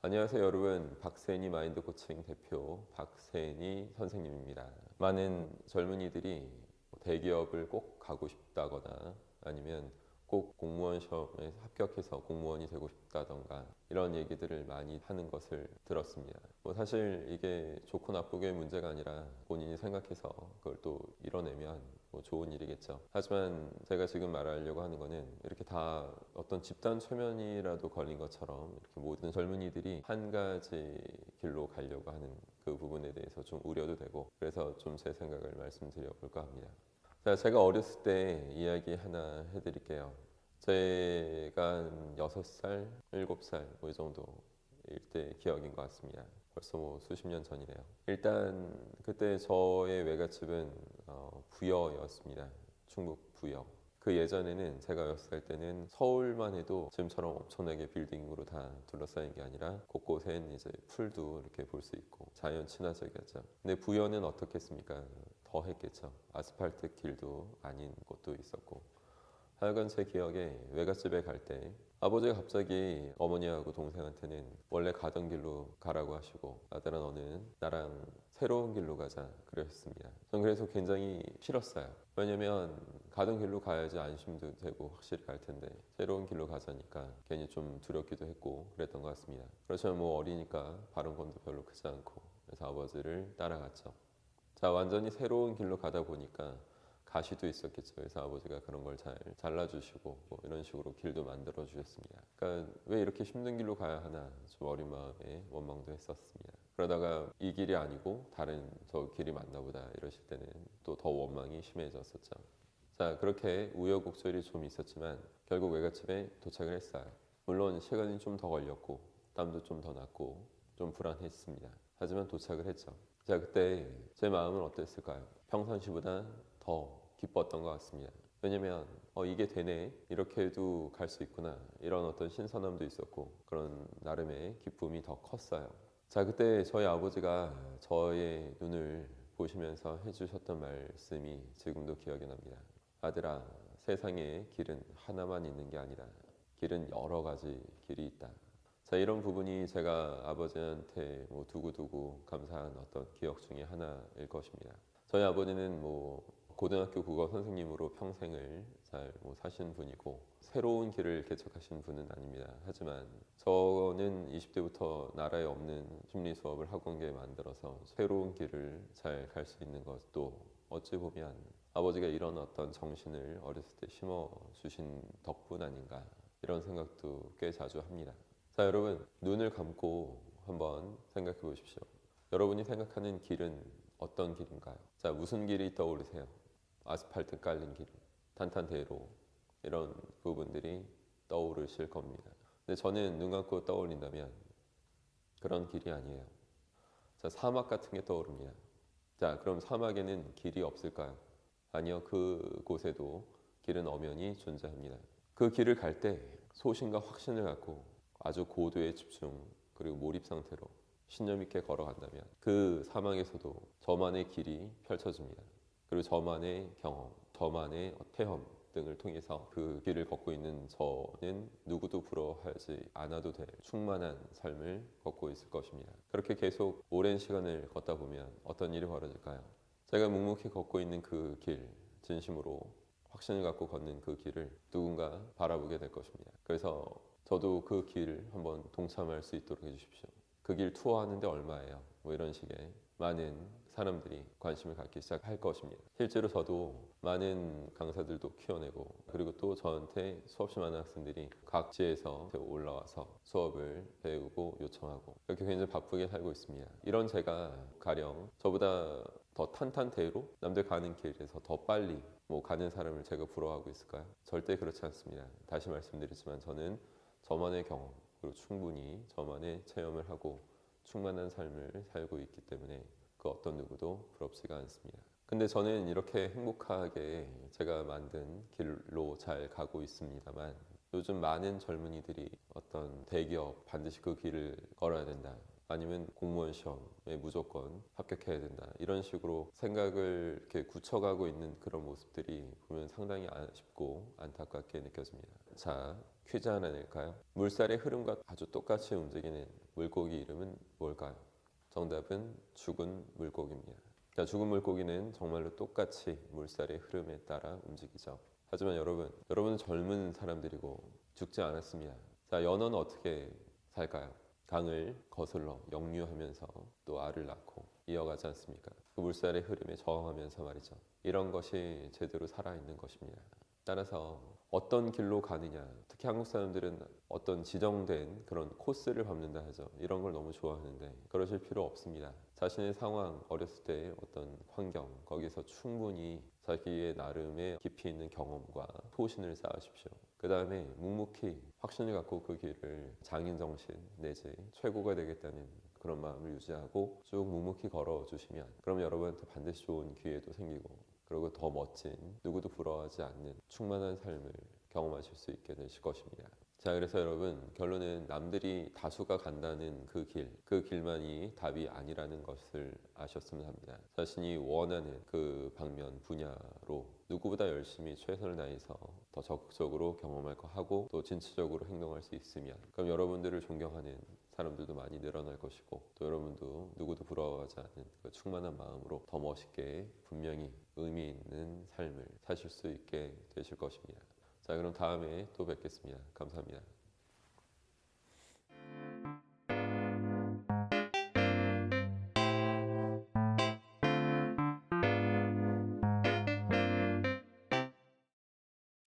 안녕하세요 여러분. 박세니 마인드 코칭 대표 박세니 선생님입니다. 많은 젊은이들이 대기업을 꼭 가고 싶다거나 아니면 꼭 공무원 시험에 합격해서 공무원이 되고 싶다던가 이런 얘기들을 많이 하는 것을 들었습니다. 사실 이게 좋고 나쁘게 문제가 아니라 본인이 생각해서 그걸 또 이뤄내면 좋은 일이겠죠. 하지만 제가 지금 말하려고 하는 거는 이렇게 다 어떤 집단 최면이라도 걸린 것처럼 이렇게 모든 젊은이들이 한 가지 길로 가려고 하는 그 부분에 대해서 좀 우려도 되고, 그래서 좀 제 생각을 말씀드려 볼까 합니다. 자, 제가 어렸을 때 이야기 하나 해드릴게요. 제가 한 6살, 7살 이 정도일 때 기억인 것 같습니다. 벌써 수십 년 전이네요. 일단 그때 저의 외갓집은 부여였습니다. 충북 부여. 그 예전에는 제가 6살 때는 서울만 해도 지금처럼 엄청나게 빌딩으로 다 둘러싸인 게 아니라 곳곳엔 이제 풀도 이렇게 볼 수 있고 자연 친화적이었죠. 근데 부여는 어떻겠습니까? 더 했겠죠. 아스팔트 길도 아닌 곳도 있었고. 하여간 제 기억에 외갓집에 갈 때 아버지가 갑자기 어머니하고 동생한테는 원래 가던 길로 가라고 하시고, 아들아 너는 나랑 새로운 길로 가자 그러셨습니다. 전 그래서 굉장히 싫었어요. 왜냐면 가던 길로 가야지 안심도 되고 확실히 갈 텐데 새로운 길로 가자니까 괜히 좀 두렵기도 했고 그랬던 것 같습니다. 그렇지만 어리니까 발언권도 별로 크지 않고, 그래서 아버지를 따라갔죠. 자, 완전히 새로운 길로 가다 보니까 가시도 있었겠죠. 그래서 아버지가 그런 걸 잘 잘라주시고 이런 식으로 길도 만들어 주셨습니다. 그러니까 왜 이렇게 힘든 길로 가야 하나 좀 어린 마음에 원망도 했었습니다. 그러다가 이 길이 아니고 다른 저 길이 맞나 보다 이러실 때는 또 더 원망이 심해졌었죠. 자, 그렇게 우여곡절이 좀 있었지만 결국 외갓집에 도착을 했어요. 물론 시간이 좀 더 걸렸고 땀도 좀 더 났고 좀 불안했습니다. 하지만 도착을 했죠. 자, 그때 제 마음은 어땠을까요? 평상시보다 더 기뻤던 것 같습니다. 왜냐면 이게 되네, 이렇게 해도 갈 수 있구나, 이런 어떤 신선함도 있었고 그런 나름의 기쁨이 더 컸어요. 자, 그때 저희 아버지가 저의 눈을 보시면서 해주셨던 말씀이 지금도 기억이 납니다. 아들아, 세상에 길은 하나만 있는 게 아니라 길은 여러 가지 길이 있다. 자, 이런 부분이 제가 아버지한테 두고두고 감사한 어떤 기억 중에 하나일 것입니다. 저희 아버지는 고등학교 국어 선생님으로 평생을 잘 사신 분이고 새로운 길을 개척하신 분은 아닙니다. 하지만 저는 20대부터 나라에 없는 심리 수업을 학원계에 만들어서 새로운 길을 잘 갈 수 있는 것도 어찌 보면 아버지가 이런 어떤 정신을 어렸을 때 심어 주신 덕분 아닌가, 이런 생각도 꽤 자주 합니다. 자, 여러분, 눈을 감고 한번 생각해 보십시오. 여러분이 생각하는 길은 어떤 길인가요? 자, 무슨 길이 떠오르세요? 아스팔트 깔린 길, 탄탄대로, 이런 부분들이 떠오르실 겁니다. 근데 저는 눈 감고 떠올린다면 그런 길이 아니에요. 자, 사막 같은 게 떠오릅니다. 자, 그럼 사막에는 길이 없을까요? 아니요, 그곳에도 길은 엄연히 존재합니다. 그 길을 갈 때 소신과 확신을 갖고 아주 고도의 집중 그리고 몰입 상태로 신념 있게 걸어간다면 그 사막에서도 저만의 길이 펼쳐집니다. 그리고 저만의 경험, 저만의 체험 등을 통해서 그 길을 걷고 있는 저는 누구도 부러워하지 않아도 될 충만한 삶을 걷고 있을 것입니다. 그렇게 계속 오랜 시간을 걷다 보면 어떤 일이 벌어질까요? 제가 묵묵히 걷고 있는 그 길, 진심으로 확신을 갖고 걷는 그 길을 누군가 바라보게 될 것입니다. 그래서 저도 그 길 한번 동참할 수 있도록 해주십시오. 그 길 투어하는데 얼마예요? 이런 식의 많은 사람들이 관심을 갖기 시작할 것입니다. 실제로 저도 많은 강사들도 키워내고, 그리고 또 저한테 수없이 많은 학생들이 각지에서 올라와서 수업을 배우고 요청하고, 이렇게 굉장히 바쁘게 살고 있습니다. 이런 제가 가령 저보다 더 탄탄대로 남들 가는 길에서 더 빨리 가는 사람을 제가 부러워하고 있을까요? 절대 그렇지 않습니다. 다시 말씀드리지만 저는 저만의 경험 그리고 충분히 저만의 체험을 하고 충만한 삶을 살고 있기 때문에 그 어떤 누구도 부럽지가 않습니다. 근데 저는 이렇게 행복하게 제가 만든 길로 잘 가고 있습니다만, 요즘 많은 젊은이들이 어떤 대기업 반드시 그 길을 걸어야 된다, 아니면 공무원 시험에 무조건 합격해야 된다. 이런 식으로 생각을 이렇게 굳혀가고 있는 그런 모습들이 보면 상당히 아쉽고 안타깝게 느껴집니다. 자, 퀴즈 하나 낼까요? 물살의 흐름과 아주 똑같이 움직이는 물고기 이름은 뭘까요? 정답은 죽은 물고기입니다. 자, 죽은 물고기는 정말로 똑같이 물살의 흐름에 따라 움직이죠. 하지만 여러분은 젊은 사람들이고 죽지 않았습니다. 자, 연어는 어떻게 살까요? 강을 거슬러 역류하면서 또 알을 낳고 이어가지 않습니까? 그 물살의 흐름에 저항하면서 말이죠. 이런 것이 제대로 살아있는 것입니다. 따라서 어떤 길로 가느냐, 특히 한국 사람들은 어떤 지정된 그런 코스를 밟는다 하죠. 이런 걸 너무 좋아하는데 그러실 필요 없습니다. 자신의 상황, 어렸을 때의 어떤 환경, 거기서 충분히 자기의 나름의 깊이 있는 경험과 소신을 쌓으십시오. 그 다음에 묵묵히 확신을 갖고 그 길을 장인정신 내지 최고가 되겠다는 그런 마음을 유지하고 쭉 묵묵히 걸어주시면 그럼 여러분한테 반드시 좋은 기회도 생기고 그리고 더 멋진 누구도 부러워하지 않는 충만한 삶을 경험하실 수 있게 되실 것입니다. 자, 그래서 여러분 결론은 남들이 다수가 간다는 그 길만이 답이 아니라는 것을 아셨으면 합니다. 자신이 원하는 그 방면 분야로 누구보다 열심히 최선을 다해서 더 적극적으로 경험할 거 하고 또 진취적으로 행동할 수 있으면 그럼 여러분들을 존경하는 사람들도 많이 늘어날 것이고 또 여러분도 누구도 부러워하지 않는 그 충만한 마음으로 더 멋있게 분명히 의미 있는 삶을 사실 수 있게 되실 것입니다. 자, 그럼 다음에 또 뵙겠습니다. 감사합니다.